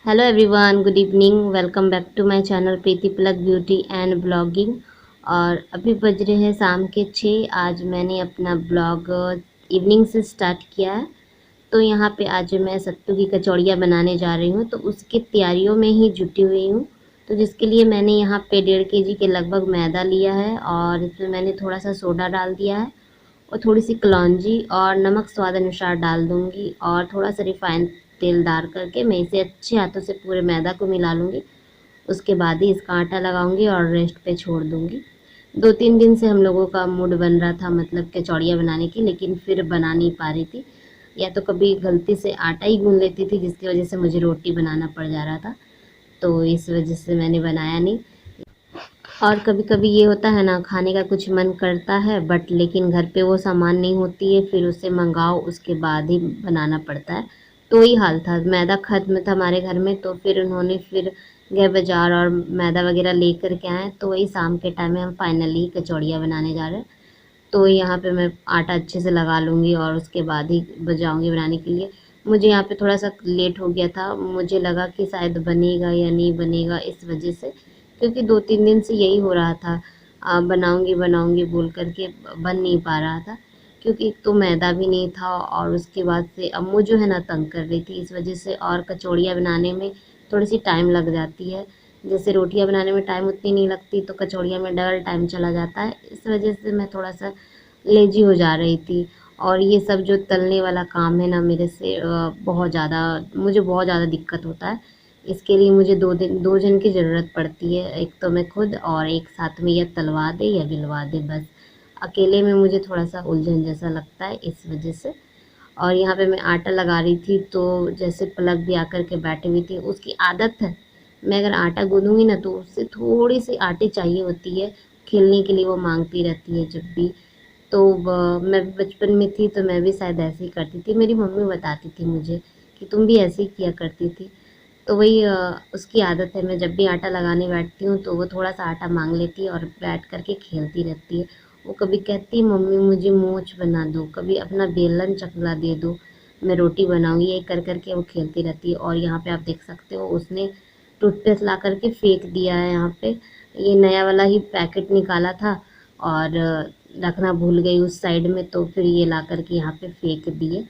Hello everyone, good evening. Welcome back to my channel Preeti Palak beauty and blogging. और अभी बज रहे हैं शाम के 6। आज मैंने अपना ब्लॉग इवनिंग से स्टार्ट किया है। तो यहाँ पे आज मैं सत्तू की कचौड़ियाँ बनाने जा रही हूँ, तो उसकी तैयारियों में ही जुटी हुई हूँ। तो जिसके लिए मैंने यहाँ पे 1.5 kg के लगभग मैदा लिया है और इसमें मैंने थोड़ा सा सोडा डाल दिया है और थोड़ी सी कलौंजी और नमक स्वाद अनुसार डाल दूँगी और थोड़ा सा रिफाइंड तेल डाल करके मैं इसे अच्छे हाथों से पूरे मैदा को मिला लूँगी। उसके बाद ही इसका आटा लगाऊँगी और रेस्ट पे छोड़ दूँगी। 2-3 दिन से हम लोगों का मूड बन रहा था मतलब कचौड़ियाँ बनाने की, लेकिन फिर बना नहीं पा रही थी। या तो कभी गलती से आटा ही गूँध लेती थी, जिसकी वजह से मुझे रोटी बनाना पड़ जा रहा था। तो इस वजह से मैंने बनाया नहीं। और कभी-कभी ये होता है ना, खाने का कुछ मन करता है बट लेकिन घर पे वो सामान नहीं होती है, फिर उसे मंगाओ उसके बाद ही बनाना पड़ता है। तो वही हाल था, मैदा ख़त्म था हमारे घर में, तो फिर उन्होंने फिर गए बाज़ार और मैदा वग़ैरह लेकर के आए। तो वही शाम के टाइम में हम फाइनली कचौड़ियाँ बनाने जा रहे हैं। तो यहाँ पे मैं आटा अच्छे से लगा लूँगी और उसके बाद ही जाऊँगी बनाने के लिए। मुझे यहाँ पे थोड़ा-सा लेट हो गया था, मुझे लगा कि शायद बनेगा या नहीं बनेगा, इस वजह से, क्योंकि 2-3 दिन से यही हो रहा था। बनाऊँगी बनाऊँगी बोल कर के बन नहीं पा रहा था, क्योंकि एक तो मैदा भी नहीं था और उसके बाद से अम्मू जो है ना तंग कर रही थी, इस वजह से। और कचौड़ियाँ बनाने में थोड़ी-सी टाइम लग जाती है। जैसे रोटियाँ बनाने में टाइम उतनी नहीं लगती, तो कचौड़ियाँ में डबल टाइम चला जाता है। इस वजह से मैं थोड़ा-सा लेज़ी हो जा रही थी। और ये सब जो तलने वाला काम है ना, मेरे से बहुत ज़्यादा, मुझे बहुत ज़्यादा दिक्कत होता है। इसके लिए मुझे 2 जन की ज़रूरत पड़ती है, एक तो मैं खुद और एक साथ में या तलवा दे या बिलवा दे बस। अकेले में मुझे थोड़ा-सा उलझन जैसा लगता है, इस वजह से। और यहाँ पे मैं आटा लगा रही थी, तो जैसे पलक भी आकर के बैठी हुई थी, उसकी आदत है, मैं अगर आटा गूँधूँगी ना तो उससे थोड़ी-सी आटे चाहिए होती है, खेलने के लिए वो माँगती रहती है जब भी। तो मैं भी बचपन में थी तो मैं भी शायद ऐसे ही करती थी। मेरी मम्मी बताती थी मुझे कि तुम भी ऐसे ही किया करती थी। तो वही उसकी आदत है, मैं जब भी आटा लगाने बैठती हूँ तो वो थोड़ा-सा आटा माँग लेती है और बैठ कर के खेलती रहती है। वो कभी कहती है मम्मी मुझे मोच बना दो, कभी अपना बेलन चकला दे दो, मैं रोटी बनाऊँगी, ये कर के वो खेलती रहती है। और यहाँ पे आप देख सकते हो उसने टूथपेस्ट ला कर के फेंक दिया है यहाँ पे। ये नया वाला ही पैकेट निकाला था और रखना भूल गई उस साइड में, तो फिर ये ला कर के यहाँ पे फेंक दिए।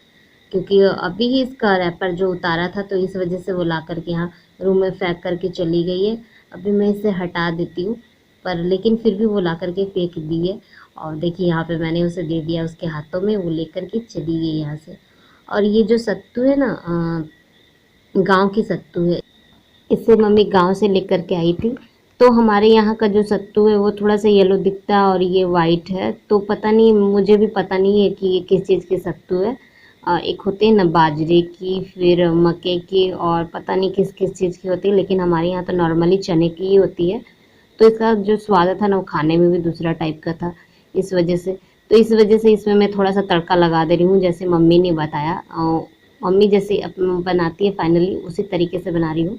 क्योंकि अभी ही इसका रैपर जो उतारा था, तो इस वजह से वो ला कर के यहाँ रूम में फेंक कर के चली गई है। अभी मैं इसे हटा देती हूँ, पर लेकिन फिर भी वो ला कर के फेंक दी है। और देखिए यहाँ पे मैंने उसे दे दिया उसके हाथों में, वो लेकर के चली गई यहाँ से। और ये जो सत्तू है ना, गाँव की सत्तू है, इसे मम्मी गाँव से लेकर के आई थी। तो हमारे यहाँ का जो सत्तू है वो थोड़ा-सा येलो दिखता है और ये वाइट है, तो पता नहीं, मुझे भी पता नहीं है कि ये किस चीज़ की सत्तू है। एक होते हैं ना बाजरे की, फिर मक्के की, और पता नहीं किस-किस चीज़ की होती है, लेकिन हमारे यहाँ तो नॉर्मली चने की ही होती है। तो इसका जो स्वाद था ना, वो खाने में भी दूसरा टाइप का था, इस वजह से। तो इस वजह से इसमें मैं थोड़ा-सा तड़का लगा दे रही हूँ, जैसे मम्मी ने बताया। मम्मी जैसे बनाती है फाइनली उसी तरीके से बना रही हूँ।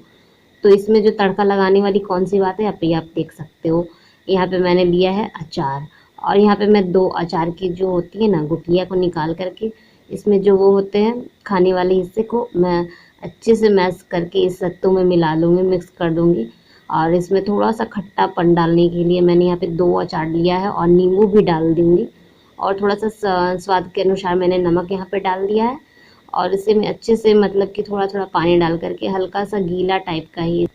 तो इसमें जो तड़का लगाने वाली कौन-सी बात है, यहाँ पे आप देख सकते हो। यहाँ पे मैंने लिया है अचार, और यहाँ पे मैं 2 अचार की जो होती है ना गुठलियाँ को निकाल कर के, इसमें जो वो होते हैं खाने वाले हिस्से को मैं अच्छे से मैश करके इस सत्तू में मिला लूँगी, मिक्स कर दूँगी। और इसमें थोड़ा-सा खट्टापन डालने के लिए मैंने यहाँ पे 2 अचार लिया है और नींबू भी डाल दूँगी। और थोड़ा-सा स्वाद के अनुसार मैंने नमक यहाँ पे डाल दिया है। और इसे मैं अच्छे से मतलब कि थोड़ा-थोड़ा पानी डाल कर के हल्का-सा गीला टाइप का ही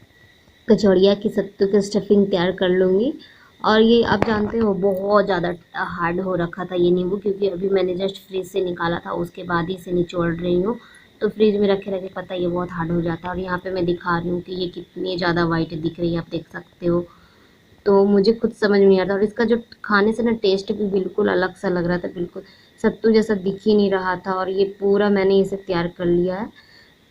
कचौड़िया की सत्तू की स्टफिंग तैयार कर लूँगी। और ये आप जानते हो बहुत ज़्यादा हार्ड हो रखा था ये नींबू, क्योंकि अभी मैंने जस्ट फ्रिज से निकाला था, उसके बाद ही इसे निचोड़ रही हूँ। तो फ्रिज में रखे रखे पता है ये बहुत हार्ड हो जाता है। और यहाँ पे मैं दिखा रही हूँ कि ये कितनी ज़्यादा वाइट दिख रही है, आप देख सकते हो। तो मुझे खुद समझ में नहीं आता, और इसका जो खाने से ना टेस्ट भी बिल्कुल अलग सा लग रहा था, बिल्कुल सत्तू जैसा दिख ही नहीं रहा था। और ये पूरा मैंने इसे तैयार कर लिया है।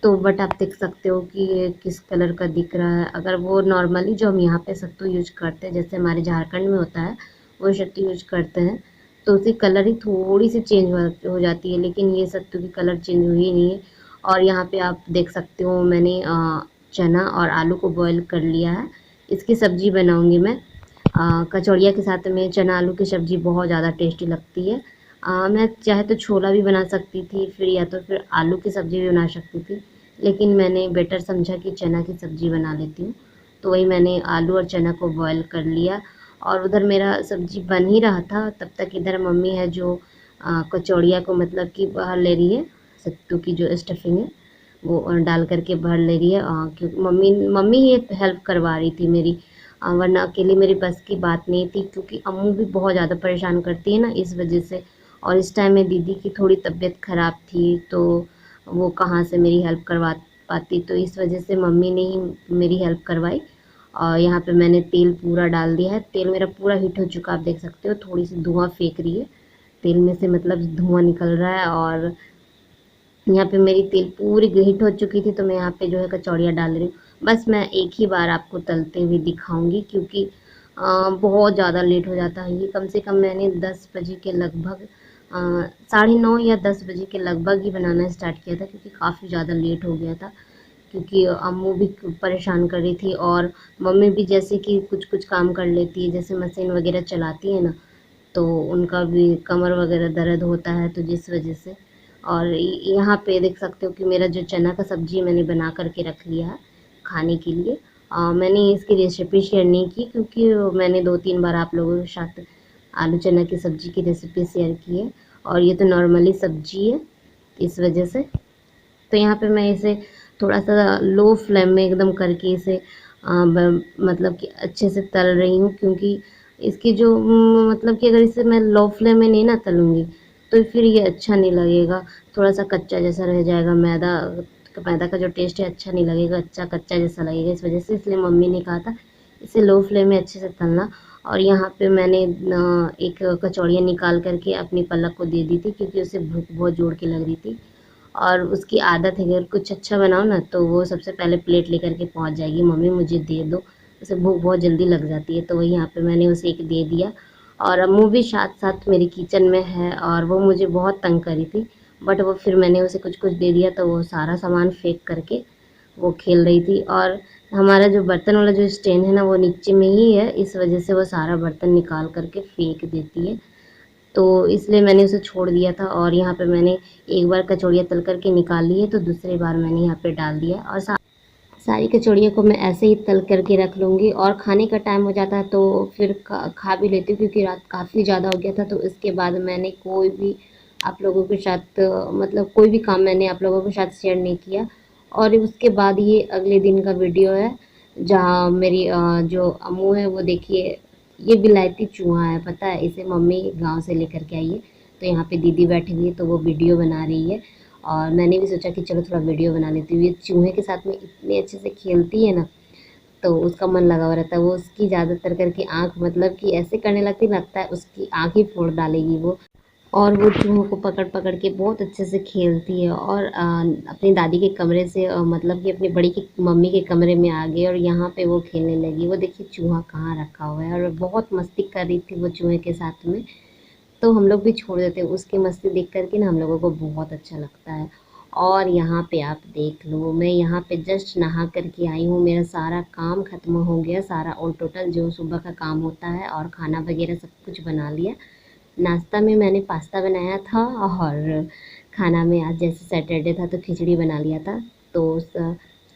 तो बट आप देख सकते हो कि ये किस कलर का दिख रहा है। अगर वो नॉर्मली जो हम यहाँ पे सत्तू यूज करते हैं, जैसे हमारे झारखंड में होता है, वो सत्तू यूज करते हैं, तो उसकी कलर ही थोड़ी सी चेंज हो जाती है, लेकिन ये सत्तू की कलर चेंज हुई नहीं है। और यहाँ पे आप देख सकते हो मैंने चना और आलू को बॉईल कर लिया है। इसकी सब्जी बनाऊंगी मैं। कचौड़िया के साथ में चना आलू की सब्ज़ी बहुत ज़्यादा टेस्टी लगती है। मैं चाहे तो छोला भी बना सकती थी, फिर या तो फिर आलू की सब्ज़ी भी बना सकती थी, लेकिन मैंने बेटर समझा कि चना की सब्ज़ी बना लेती हूँ। तो वही मैंने आलू और चना को बॉयल कर लिया और उधर मेरा सब्ज़ी बन ही रहा था, तब तक इधर मम्मी है जो कचौड़िया को मतलब कि बाहर ले रही है, सत्तू की जो स्टफिंग है वो डाल कर के भर ले रही है। क्योंकि मम्मी मम्मी ही हेल्प करवा रही थी मेरी, वरना अकेले मेरी बस की बात नहीं थी, क्योंकि अम्मू भी बहुत ज़्यादा परेशान करती है ना इस वजह से। और इस टाइम में दीदी की थोड़ी तबीयत ख़राब थी, तो वो कहाँ से मेरी हेल्प करवा पाती, तो इस वजह से मम्मी ने ही मेरी हेल्प करवाई। और यहाँ पे मैंने तेल पूरा डाल दिया है, तेल मेरा पूरा हीट हो चुका, आप देख सकते हो थोड़ी सी धुआं फेंक रही है तेल में से, मतलब धुआं निकल रहा है। और यहाँ पे मेरी तेल पूरी हीट हो चुकी थी, तो मैं यहाँ पे जो है कचौड़ियाँ डाल रही हूँ। बस मैं एक ही बार आपको तलते हुए दिखाऊंगी, क्योंकि बहुत ज़्यादा लेट हो जाता है। ये कम से कम मैंने 10 बजे के लगभग 9:30 या 10 बजे के लगभग ही बनाना स्टार्ट किया था, क्योंकि काफ़ी ज़्यादा लेट हो गया था। क्योंकि अम्मू भी परेशान कर रही थी, और मम्मी भी जैसे कि कुछ कुछ काम कर लेती है, जैसे मशीन वगैरह चलाती है ना, तो उनका भी कमर वगैरह दर्द होता है, तो जिस वजह से। और यहाँ पे देख सकते हो कि मेरा जो चना का सब्ज़ी मैंने बना करके रख लिया है खाने के लिए। मैंने इसकी रेसिपी शेयर नहीं की, क्योंकि मैंने 2-3 बार आप लोगों के साथ आलू चना की सब्ज़ी की रेसिपी शेयर की है, और ये तो नॉर्मली सब्ज़ी है इस वजह से। तो यहाँ पे मैं इसे थोड़ा सा लो फ्लेम में एकदम करके इसे मतलब कि अच्छे से तल रही हूँ, क्योंकि इसकी जो मतलब कि अगर इसे मैं लो फ्लेम में नहीं ना तलूँगी, तो फिर ये अच्छा नहीं लगेगा, थोड़ा सा कच्चा जैसा रह जाएगा। मैदा का जो टेस्ट है अच्छा नहीं लगेगा, अच्छा कच्चा जैसा लगेगा, इस वजह से। इसलिए मम्मी ने कहा था इसे लो फ्लेम में अच्छे से तलना। और यहाँ पे मैंने एक कचौड़ियाँ निकाल करके अपनी पलक को दे दी थी, क्योंकि उसे भूख बहुत जोर की लग रही थी। और उसकी आदत है कि अगर कुछ अच्छा बनाओ ना, तो वो सबसे पहले प्लेट लेकर के पहुंच जाएगी, मम्मी मुझे दे दो। उसे भूख बहुत जल्दी लग जाती है, तो वही यहाँ पे मैंने उसे एक दे दिया। और अम्मू भी साथ साथ मेरी किचन में है, और वो मुझे बहुत तंग करी थी, बट वो फिर मैंने उसे कुछ कुछ दे दिया, तो वो सारा सामान फेंक करके वो खेल रही थी। और हमारा जो बर्तन वाला जो स्टैंड है ना, वो नीचे में ही है, इस वजह से वो सारा बर्तन निकाल करके फेंक देती है, तो इसलिए मैंने उसे छोड़ दिया था। और यहाँ पे मैंने एक बार कचौड़ियाँ तल कर के निकाल ली है, तो दूसरी बार मैंने यहाँ पे डाल दिया। और सारी कचौड़ियों को मैं ऐसे ही तल कर के रख लूँगी, और खाने का टाइम हो जाता है तो फिर खा भी लेती हूँ, क्योंकि रात काफ़ी ज़्यादा हो गया था। तो इसके बाद मैंने कोई भी आप लोगों के साथ मतलब कोई भी काम मैंने आप लोगों के साथ शेयर नहीं किया। और उसके बाद ये अगले दिन का वीडियो है, जहाँ मेरी जो अम्मू है वो देखिए, ये विलायती चूहा है, पता है, इसे मम्मी गांव से लेकर के आई है। तो यहाँ पे दीदी बैठी हुई है, तो वो वीडियो बना रही है, और मैंने भी सोचा कि चलो थोड़ा वीडियो बना लेती हूँ। ये चूहे के साथ में इतने अच्छे से खेलती है ना, तो उसका मन लगा हुआ रहता है। वो उसकी ज़्यादातर करके आँख मतलब कि ऐसे करने लगती, लगता है उसकी आँख ही फोड़ डालेगी वो। और वो चूहों को पकड़ पकड़ के बहुत अच्छे से खेलती है। और अपनी दादी के कमरे से मतलब कि अपनी बड़ी की मम्मी के कमरे में आ गई, और यहाँ पे वो खेलने लगी। वो देखिए चूहा कहाँ रखा हुआ है, और बहुत मस्ती कर रही थी वो चूहे के साथ में। तो हम लोग भी छोड़ देते हैं, उसकी मस्ती देख कर के ना हम लोगों को बहुत अच्छा लगता है। और यहाँ पे आप देख लो, मैं यहाँ पे जस्ट नहा कर के आई हूँ, मेरा सारा काम ख़त्म हो गया, सारा ऑल टोटल जो सुबह का काम होता है, और खाना वगैरह सब कुछ बना लिया। नाश्ता में मैंने पास्ता बनाया था, और खाना में आज जैसे सैटरडे था तो खिचड़ी बना लिया था। तो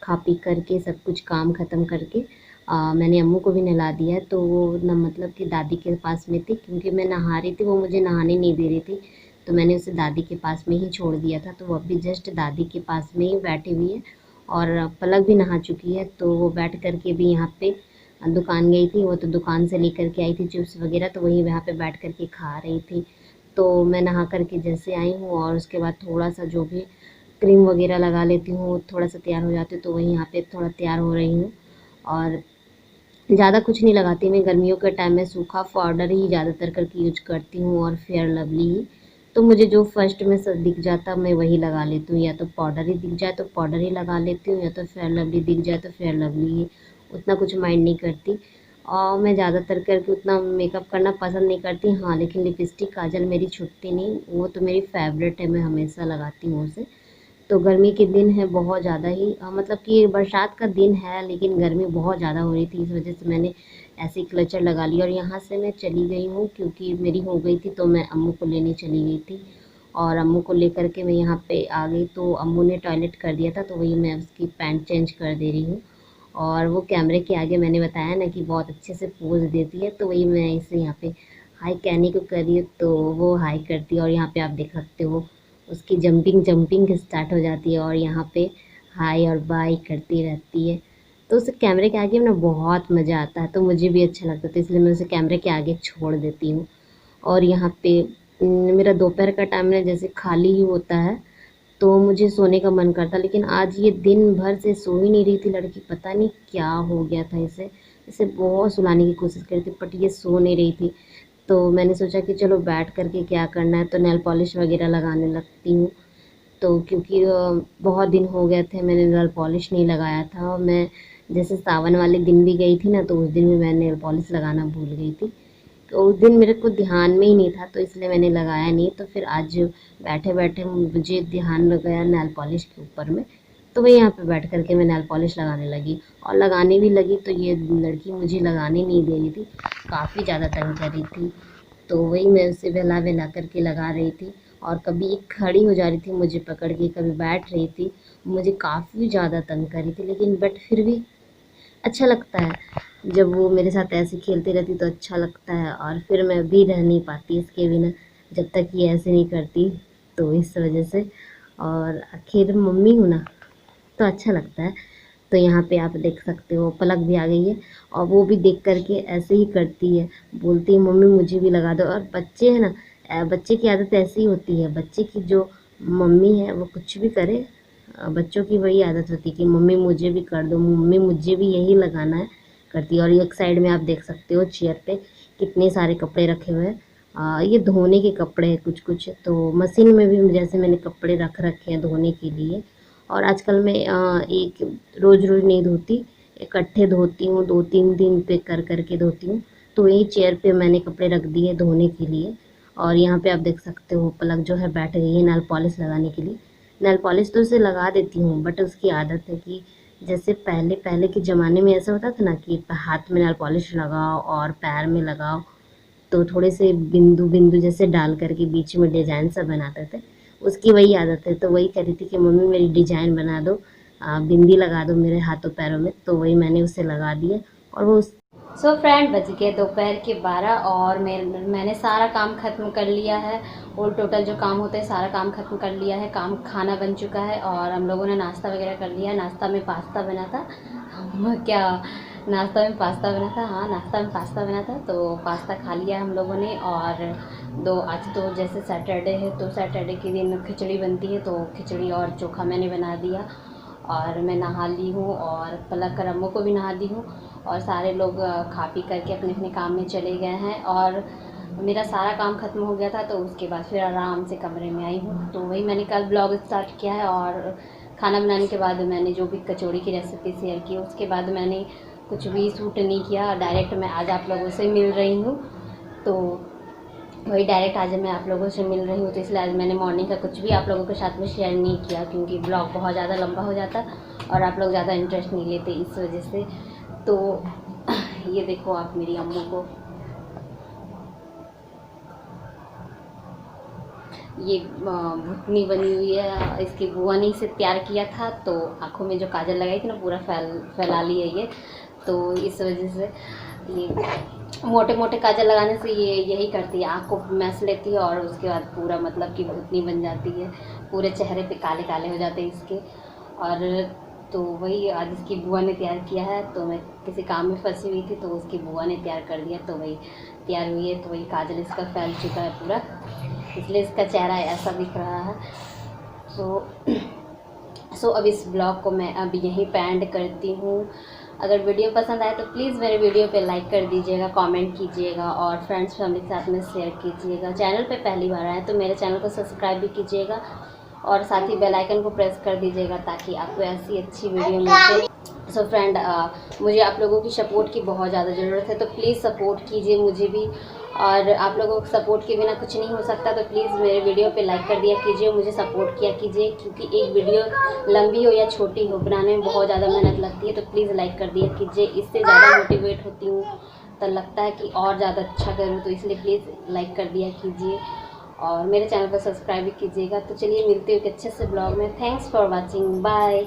खा पी करके सब कुछ काम ख़त्म करके मैंने अम्मू को भी नहला दिया, तो वो न मतलब कि दादी के पास में थी, क्योंकि मैं नहा रही थी, वो मुझे नहाने नहीं दे रही थी, तो मैंने उसे दादी के पास में ही छोड़ दिया था। तो वो अभी जस्ट दादी के पास में ही बैठी हुई है, और पलक भी नहा चुकी है, तो वो बैठ कर के भी यहाँ पे दुकान गई थी, वो तो दुकान से लेकर के आई थी चिप्स वगैरह, तो वहीं वहाँ पे बैठ कर के खा रही थी। तो मैं नहा कर के जैसे आई हूँ, और उसके बाद थोड़ा सा जो भी क्रीम वगैरह लगा लेती हूँ, थोड़ा सा तैयार हो जाती हूँ, तो वहीं यहाँ पे थोड़ा तैयार हो रही हूँ। और ज़्यादा कुछ नहीं लगाती मैं, गर्मियों के टाइम में सूखा पाउडर ही ज़्यादातर करके यूज करती हूँ, और फेयर लवली ही। तो मुझे जो फर्स्ट में सब दिख जाता मैं वही लगा लेती हूँ, या तो पाउडर ही दिख जाए तो पाउडर ही लगा लेती हूँ, या तो फेयर लवली दिख जाए तो फेयर लवली ही। उतना कुछ माइंड नहीं करती, और मैं ज़्यादातर करके उतना मेकअप करना पसंद नहीं करती। हाँ, लेकिन लिपस्टिक काजल मेरी छूटती नहीं, वो तो मेरी फेवरेट है, मैं हमेशा लगाती हूँ उसे। तो गर्मी के दिन है बहुत ज़्यादा ही, मतलब कि बरसात का दिन है, लेकिन गर्मी बहुत ज़्यादा हो रही थी, इस वजह से मैंने ऐसे क्लचर लगा लिया। और यहाँ से मैं चली गई हूँ, क्योंकि मेरी हो गई थी, तो मैं अम्मू को लेने चली गई थी। और अम्मू को लेकर के मैं यहाँ पे आ गई, तो अम्मू ने टॉयलेट कर दिया था, तो वही मैं उसकी पैंट चेंज कर दे रही हूँ। और वो कैमरे के आगे मैंने बताया ना कि बहुत अच्छे से पोज़ देती है, तो वही मैं इसे यहाँ पे हाय कहने को कर रही हूँ, तो वो हाय करती है। और यहाँ पे आप देख सकते हो उसकी जंपिंग स्टार्ट हो जाती है और यहाँ पे हाय और बाय करती रहती है। तो उसे कैमरे के आगे ना बहुत मज़ा आता है, तो मुझे भी अच्छा लगता है, तो इसलिए मैं उसे कैमरे के आगे छोड़ देती हूँ। और यहाँ पे मेरा दोपहर का टाइम ना जैसे खाली ही होता है, तो मुझे सोने का मन करता, लेकिन आज ये दिन भर से सो ही नहीं रही थी लड़की, पता नहीं क्या हो गया था इसे। इसे बहुत सुलाने की कोशिश करी थी बट ये सो नहीं रही थी। तो मैंने सोचा कि चलो बैठ कर के क्या करना है, तो नेल पॉलिश वगैरह लगाने लगती हूँ। तो क्योंकि बहुत दिन हो गए थे मैंने नेल पॉलिश नहीं लगाया था, और मैं जैसे सावन वाले दिन भी गई थी ना, तो उस दिन भी मैं नेल पॉलिश लगाना भूल गई थी। तो उस दिन मेरे को ध्यान में ही नहीं था, तो इसलिए मैंने लगाया नहीं। तो फिर आज बैठे बैठे मुझे ध्यान लग गया नेल पॉलिश के ऊपर में, तो वही यहाँ पे बैठ कर के मैं नेल पॉलिश लगाने लगी और लगाने भी लगी। तो ये लड़की मुझे लगाने नहीं दे रही थी, काफ़ी ज़्यादा तंग कर रही थी। तो वही मैं उसे बहला बहला करके लगा रही थी, और कभी खड़ी हो जा रही थी मुझे पकड़ के, कभी बैठ रही थी, मुझे काफ़ी ज़्यादा तंग कर रही थी। लेकिन बट फिर भी अच्छा लगता है जब वो मेरे साथ ऐसे खेलती रहती, तो अच्छा लगता है। और फिर मैं भी रह नहीं पाती इसके बिना जब तक ये ऐसे नहीं करती, तो इस वजह से। और आखिर मम्मी हूँ ना, तो अच्छा लगता है। तो यहाँ पे आप देख सकते हो पलक भी आ गई है, और वो भी देख कर के ऐसे ही करती है, बोलती है मम्मी मुझे भी लगा दो। और बच्चे हैं ना, बच्चे की आदत ऐसी ही होती है, बच्चे की जो मम्मी है वो कुछ भी करे, बच्चों की वही आदत होती है कि मम्मी मुझे भी कर दो, मम्मी मुझे भी यही लगाना है, करती है। और एक साइड में आप देख सकते हो चेयर पे कितने सारे कपड़े रखे हुए हैं। ये धोने के कपड़े हैं कुछ कुछ, तो मशीन में भी जैसे मैंने कपड़े रख रखे हैं धोने के लिए। और आजकल मैं एक रोज़ रोज़ नहीं धोती, इकट्ठे धोती हूँ, 2-3 दिन पे कर के धोती हूँ। तो यही चेयर पे मैंने कपड़े रख दिए धोने के लिए। और यहाँ पे आप देख सकते हो पलक जो है बैठ गई है नेल पॉलिश लगाने के लिए। नेल पॉलिश तो उसे लगा देती हूँ, बट उसकी आदत है कि जैसे पहले पहले के ज़माने में ऐसा होता था ना कि हाथ में नेल पॉलिश लगाओ और पैर में लगाओ, तो थोड़े से बिंदु बिंदु जैसे डाल करके बीच में डिजाइन सा बनाते थे, उसकी वही आदत है। तो वही कह रही थी कि मम्मी मेरी डिजाइन बना दो, बिंदी लगा दो मेरे हाथों पैरों में, तो वही मैंने उसे लगा दिया। और वो सो फ्रेंड बज गए दोपहर के 12, और मैंने सारा काम ख़त्म कर लिया है। और टोटल जो काम होता है सारा काम ख़त्म कर लिया है, खाना बन चुका है, और हम लोगों ने नाश्ता वगैरह कर लिया। नाश्ता में पास्ता बना था। क्या नाश्ता में पास्ता बना था? हाँ, नाश्ता में पास्ता बना था, तो पास्ता खा लिया हम लोगों ने। और आज तो जैसे सैटरडे है, तो सैटरडे के दिन खिचड़ी बनती है, तो खिचड़ी और चोखा मैंने बना दिया। और मैं नहा ली हूँ, और पलक कर अम्मू को भी नहा दी हूँ, और सारे लोग खा पी करके अपने अपने काम में चले गए हैं। और मेरा सारा काम ख़त्म हो गया था, तो उसके बाद फिर आराम से कमरे में आई हूँ। तो वही मैंने कल ब्लॉग स्टार्ट किया है, और खाना बनाने के बाद मैंने जो भी कचौड़ी की रेसिपी शेयर की, उसके बाद मैंने कुछ भी शूट नहीं किया, डायरेक्ट मैं आज आप लोगों से मिल रही हूँ। तो वही डायरेक्ट आज मैं आप लोगों से मिल रही हूँ, तो इसलिए आज मैंने मॉर्निंग का कुछ भी आप लोगों के साथ में शेयर नहीं किया, क्योंकि ब्लॉग बहुत ज़्यादा लंबा हो जाता और आप लोग ज़्यादा इंटरेस्ट नहीं लेते, इस वजह से। तो ये देखो आप मेरी अम्मू को, ये भुतनी बनी हुई है, इसकी बुआ ने इसे तैयार किया था। तो आँखों में जो काजल लगाई थी ना, पूरा फैला ली है ये, तो इस वजह से ये मोटे मोटे काजल लगाने से ये यही करती है, आँख को मैस लेती है, और उसके बाद पूरा मतलब कि भुतनी बन जाती है, पूरे चेहरे पे काले काले हो जाते हैं इसके। और तो वही आज इसकी बुआ ने तैयार किया है, तो मैं किसी काम में फंसी हुई थी, तो उसकी बुआ ने तैयार कर दिया, तो वही तैयार हुई है। तो वही काजल इसका फैल चुका है पूरा, इसलिए इसका चेहरा ऐसा दिख रहा है। सो अब इस ब्लॉग को मैं अब यहीं पे एंड करती हूँ। अगर वीडियो पसंद आए तो प्लीज़ मेरे वीडियो पे लाइक कर दीजिएगा, कमेंट कीजिएगा, और फ्रेंड्स फैमिली के साथ में शेयर कीजिएगा। चैनल पे पहली बार आए तो मेरे चैनल को सब्सक्राइब भी कीजिएगा, और साथ ही बेल आइकन को प्रेस कर दीजिएगा, ताकि आपको ऐसी अच्छी वीडियो मिलते। सो फ्रेंड, मुझे आप लोगों की सपोर्ट की बहुत ज़्यादा ज़रूरत है, तो प्लीज़ सपोर्ट कीजिए मुझे भी। और आप लोगों के सपोर्ट के बिना कुछ नहीं हो सकता, तो प्लीज़ मेरे वीडियो पे लाइक कर दिया कीजिए, मुझे सपोर्ट किया कीजिए, क्योंकि एक वीडियो लंबी हो या छोटी हो, बनाने में बहुत ज़्यादा मेहनत लगती है। तो प्लीज़ लाइक कर दिया कीजिए, इससे ज़्यादा मोटिवेट होती हूँ, तो लगता है कि और ज़्यादा अच्छा करूँ, तो इसलिए प्लीज़ लाइक कर दिया कीजिए। और मेरे चैनल पर सब्सक्राइब भी कीजिएगा। तो चलिए मिलते हैं एक अच्छे से ब्लॉग में। Thanks for watching, bye.